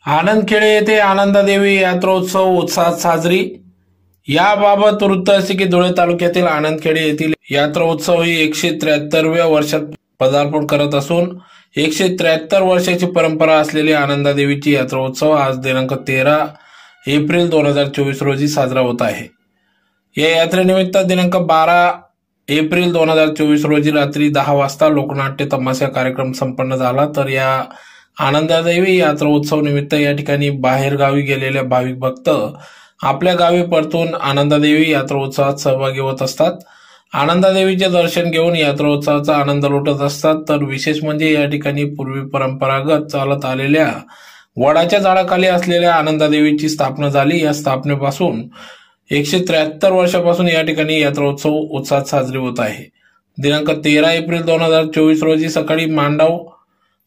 आनंदखेडे येथे आनंदादेवी यात्रोत्सव उत्साहात साजरी। याबाबत वृत्त असे की धुळे तालुक्यातील आनंदखेडे येथील यात्रोत्सव ही 173व्या वर्षात पदार्पण करत असून 173 वर्षाची परंपरा असलेली आनंदादेवीची यात्रोत्सव आज दिनांक 13 एप्रिल 2024 रोजी साजरा होत आहे। या यात्रेनिमित्त दिनांक 12 एप्रिल 2024 रोजी रात्री 10 वाजता लोकनाट्य तमाशा कार्यक्रम संपन्न झाला। तर या आनंदादेवी यात्रोत्सव निमित्त या ठिकाणी बाहेर गावी गेलेले भाविक भक्त आपल्या गावी परतून आनंदादेवी यात्रोत्सवात सहभागी होत असतात। आनंदादेवीचे दर्शन घेऊन यात्रोत्सवाचा आनंद लुटत असतात। तर विशेष म्हणजे या ठिकाणी पूर्वी परंपरागत चालत आलेल्या वडाच्या झाडाखाली असलेल्या आनंदादेवीची स्थापना झाली। या स्थापनेपासून 173 वर्षापासून या ठिकाणी यात्रोत्सव उत्साहात साजरी होत आहे। दिनांक 13 एप्रिल 2024 रोजी सकाळी मांडव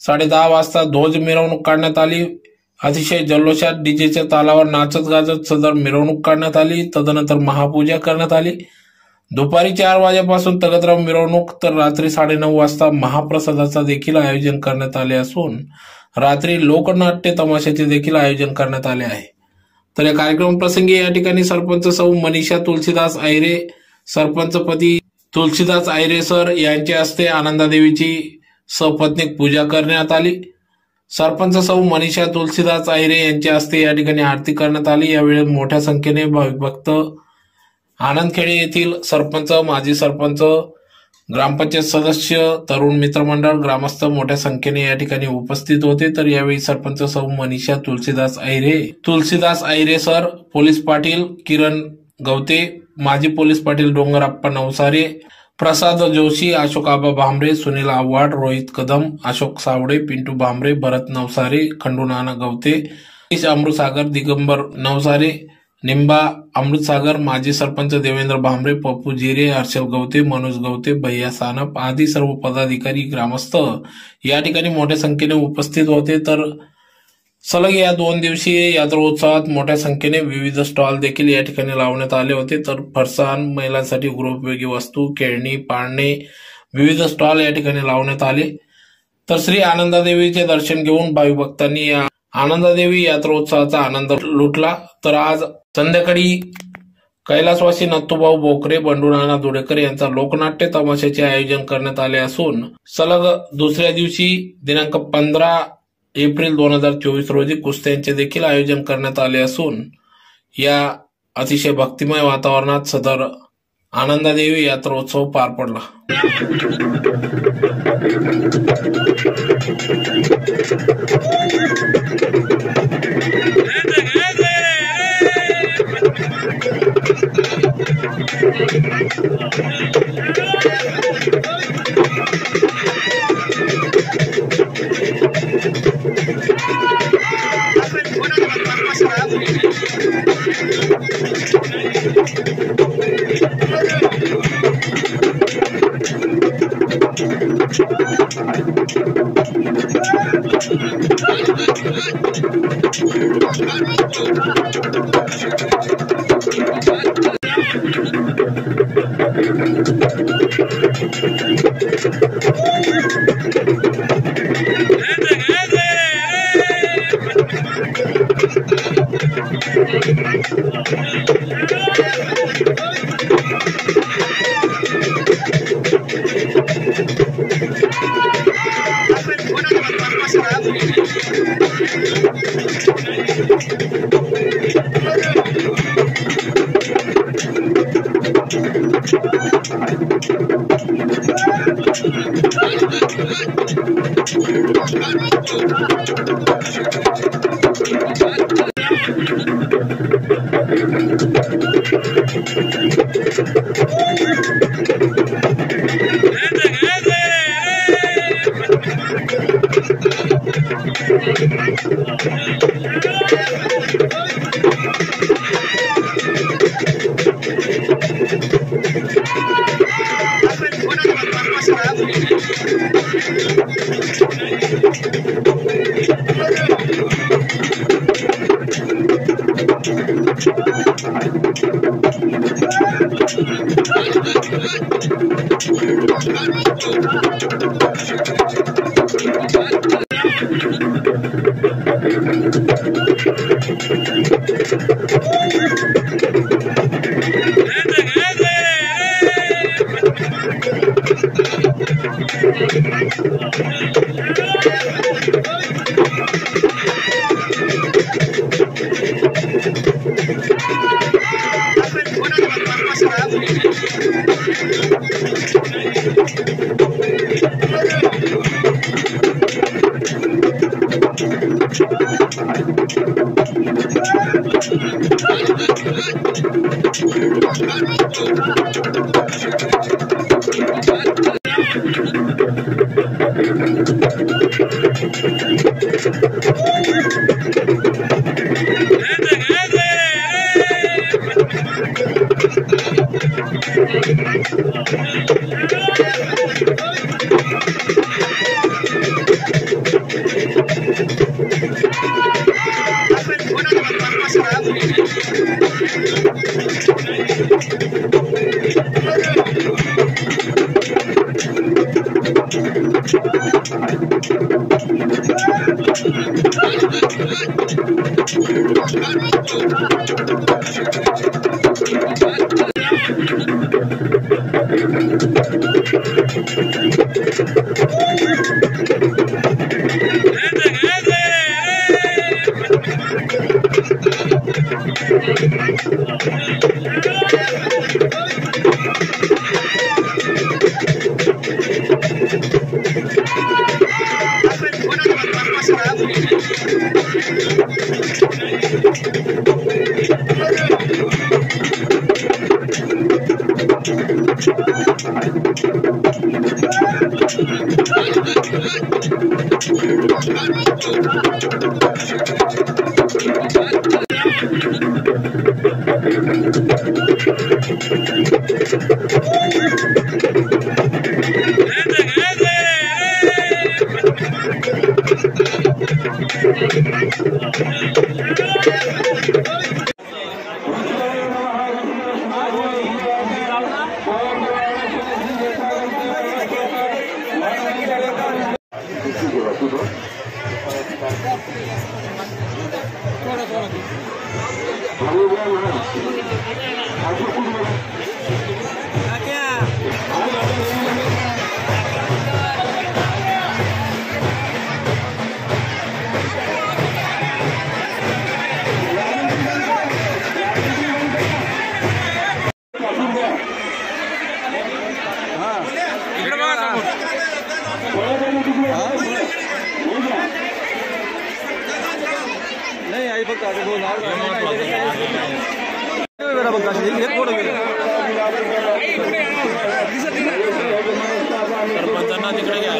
10:30 वाजता ध्वज मिरवणूक काढण्यात आली। अतिशय जल्लोषात डीजेच्या तालावर नाचत गाजत सदर मिरवणूक काढण्यात आली। तदनंतर महापूजा करण्यात आली। दुपारी 4 वाजेपासून तगतराव मिरवणूक तर रात्री 9:30 वाजता महाप्रसादाचा देखील आयोजन करण्यात आले असून रात्री लोकनाट्य तमाशाचे देखील आयोजन करण्यात आले आहे। तर या कार्यक्रम प्रसंगी या ठिकाणी सरपंच सौ मनीषा तुलसीदास आयरे, सरपंचपती तुलसीदास आयरे सर यांच्या हस्ते आनंदादेवीची सपत्नीक पूजा करण्यात आली। सरपंच सौ मनीषा तुलसीदास आयरे यांच्या हस्ते या ठिकाणी आरती करण्यात आली। यावेळी मोठ्या संख्येने भाविक भक्त आनंदखेडे येथील सरपंच, माजी सरपंच, ग्रामपंचायत सदस्य, तरुण मित्रमंडळ, ग्रामस्थ मोठ्या संख्येने या ठिकाणी उपस्थित होते। तर यावेळी सरपंच सौ मनीषा तुलसीदास आयरे सर, पोलीस पाटील किरण गवते, माजी पोलीस पाटील डोंगरप्पा नवसारे, प्रसाद जोशी, अशोक आबा भांबरे, सुनील आव्हाड, रोहित कदम, अशोक सावडे, पिंटू भांबरे, भरत नवसारे, खंडूनाना गवते, अमृतसागर, दिगंबर नवसारे, निंबा अमृतसागर, माजी सरपंच देवेंद्र भांबरे, पप्पू जिरे, हर्षल गवते, मनोज गवते, भैया सानप आदी सर्व पदाधिकारी, ग्रामस्थ या ठिकाणी मोठ्या संख्येने उपस्थित होते। तर सलग या 2 दिवसीय यात्रोत्सवात मोठ्या संख्येने विविध स्टॉल देखील या ठिकाणी लावण्यात आले होते। तर फरसाण, महिलांसाठी गृहोपयोगी वस्तू, खेळणी, पाळणे, विविध स्टॉल या ठिकाणी लावण्यात आले। तर श्री आनंदादेवीचे दर्शन घेऊन भाविक भक्तांनी या आनंदादेवी यात्रोत्सवाचा आनंद लुटला। तर आज संध्याकाळी कैलासवासी नत्थूभाऊ बोकरे, बंडूनाना धुळेकर यांचा लोकनाट्य तमाशाचे आयोजन करण्यात आले असून सलग दुसऱ्या दिवशी दिनांक 15 एप्रिल 2024 रोजी कुस्त्यांचे देखील आयोजन करण्यात आले असून या अतिशय भक्तिमय वातावरणात सदर आनंदादेवी यात्रोत्सव पार पडला। नहीं आई फक्त आता दोन वेळा बघ अशी एक थोडं गेलं सरपंचांना तिकडे घ्या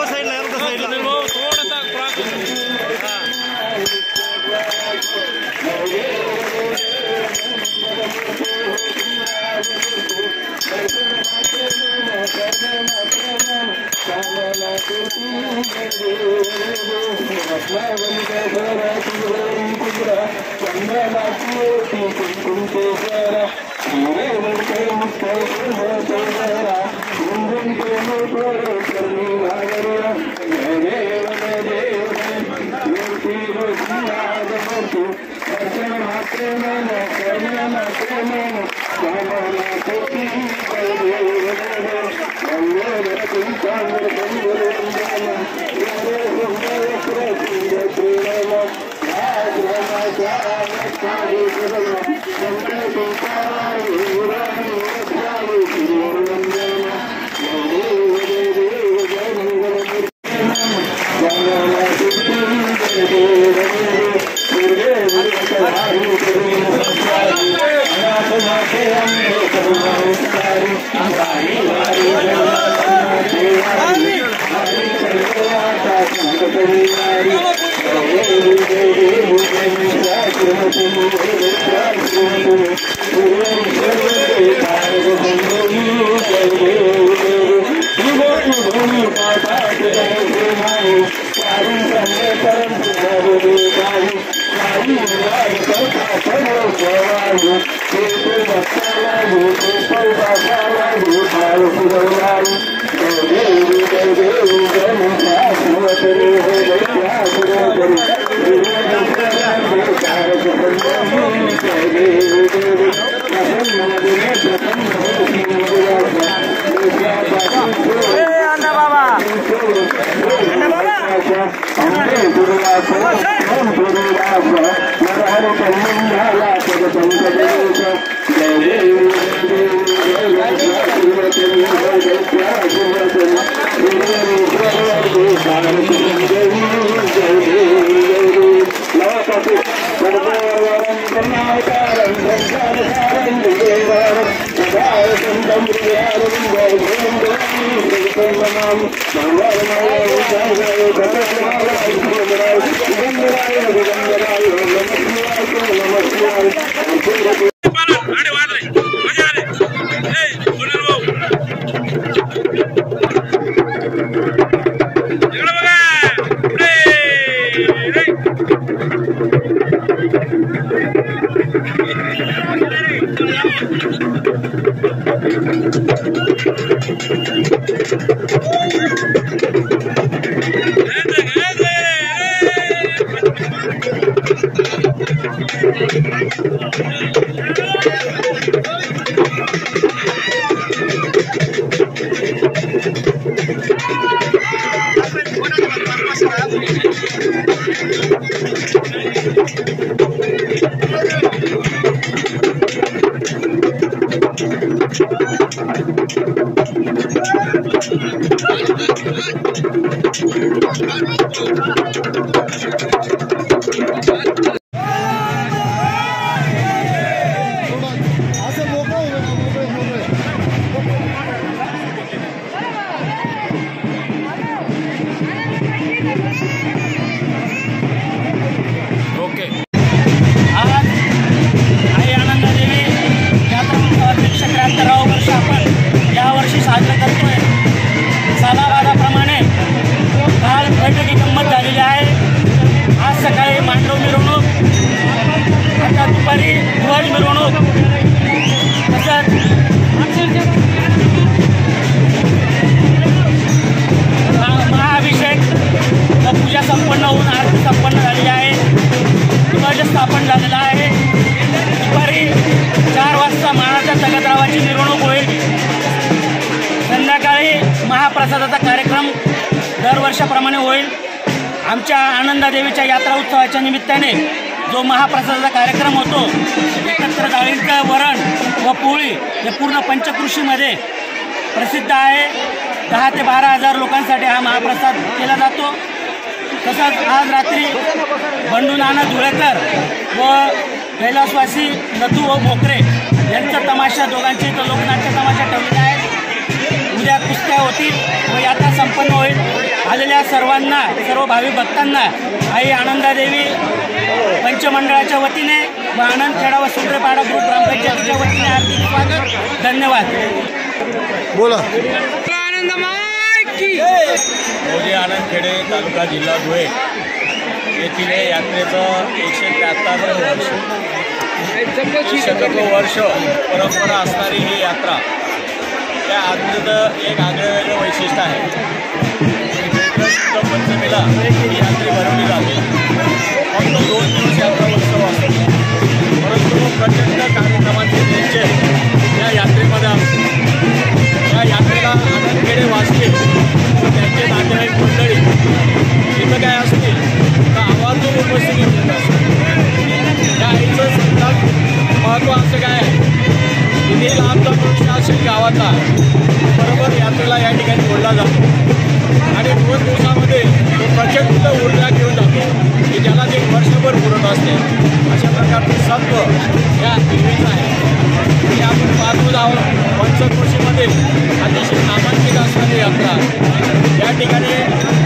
साईडला Jai महाप्रसादाचा कार्यक्रम दरवर्षाप्रमाणे होईल। आमच्या आनंदादेवीच्या यात्रा उत्सवाच्या निमित्ताने जो महाप्रसादाचा कार्यक्रम होतो, एकत्र डाळींचं वरण व पोळी हे पूर्ण पंचकृषीमध्ये प्रसिद्ध आहे। 10 ते 12 हजार लोकांसाठी हा महाप्रसाद केला जातो। तसंच आज रात्री बंडू नाना धुळेकर व कैलासवासी नथू व मोकरे यांचा तमाशा, दोघांचे इथं लोकनाट्य तमाशा ठेवलेला आहे। उद्या कुस्त्या होतील व यात्रा संपन्न होईल। आलेल्या सर्वांना, सर्व भाविक भक्तांना आई आनंदादेवी पंचमंडळाच्या वतीने व आनंदखेडा व सुंदरपाडा ग्रुप ग्रामपंचायतीच्या वतीने हार्दिक स्वागत, धन्यवाद। बोला। मोजे आनंदखेडे तालुका जिल्हा धुळे येथील यात्रेचं 173 वर्ष परंपरा असणारी ही यात्रा, त्या यात्रेचं एक आगळं वैशिष्ट्य आहे। पंचमीला ही यात्रा भरवली जाते। फक्त 2 दिवस यात्रा उत्सव असतो, परंतु प्रचंड कार्यक्रमांचे निश्चय या यात्रेमध्ये असतो। या यात्रेला आनंदखेडे वाचले त्यांचे नातेवाईक मंडळी इथं काय असते तर आवाजून उपस्थिती होत असते। त्या आईचं सगळ्यात महत्त्व असं काय आहे, किती लांबचा वृक्ष असेल गावाचा बरोबर यात्रेला या ठिकाणी बोलला जातो आणि 2 दिवसामध्ये तो प्रचंड ऊर्जा घेऊन जातो की ज्याला ते वर्षभर पुरत असते। अशा प्रकारचं सत्व या देवीचं आहे। आणि आपण पाहतो आहोत पंचकृषीमध्ये अतिशय नामांकित असणारी यात्रा। या ठिकाणी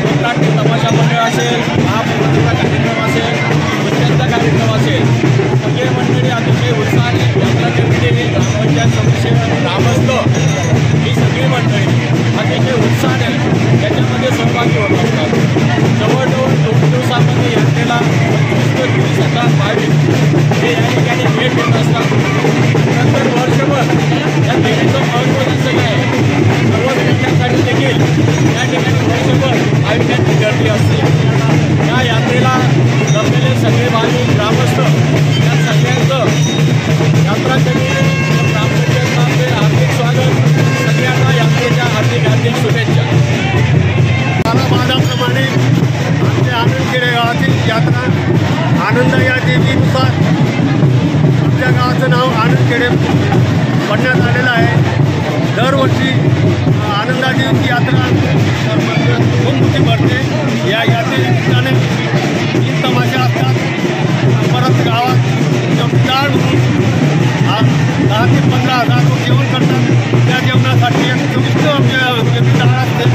लोकनाट्य तमाशा मंडळ असेल, महाप्रसादाचा कार्यक्रम असेल, नृत्याचा कार्यक्रम असेल, सगळे मंडळी अतिशय उत्साहाने यात्रा कमिटी, ग्रामपंचायत सदस्य, ग्रामस्थ ही सगळी मंडळी अतिशय उत्साहाने त्याच्यामध्ये सहभागी होत असतात। जवळजवळ 2 दिवसामध्ये यात्रेला 25,000 भाविक हे या ठिकाणी भेट देत असतात। नंतर वर्षभर या देवीचं महत्त्व जसं काय सर्व देशांसाठी देखील या ठिकाणी वर्षभर भाविकांची गर्दी असते। या यात्रेला जमलेले सगळे भाविक, ग्रामस्थ या सगळ्यांचं यात्रा कमिटी ग्रामपंचायतचे हार्दिक स्वागत, सगळ्यांना यात्रेच्या हार्दिक शुभेच्छा। माझ्याप्रमाणे आमच्या आनंदखेडे गावातील यात्रा आनंद या देवीनुसार आमच्या गावाचं नाव आनंदखेडे पडण्यात आलेलं आहे। दरवर्षी आनंदादेवीची यात्रा खूप मोठी भरते. या यात्रेनिमित्ताने 3 तमाशे असतात. परत गावात जमदार म्हणून 10 ते 15,000 लोक जेवण करतात. त्या जेवणासाठी एक चविष्ट डाळ असते,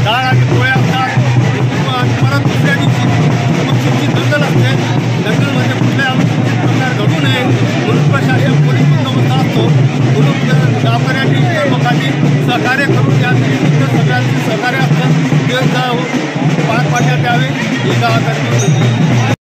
डाळ आणि पोळ्या असतात. परत दुसऱ्या दिवशी तुमची दंगल असते. दंगलमध्ये कुठल्या प्रकार घडू नये म्हणून प्रशासन पोलीस बंदोबस्त असतो. म्हणून गावकऱ्यांनी लोकांनी सहकार्य करून या सगळ्यांचे सहकार्य असतं ते पार पाडण्यात यावे ही गावाकरता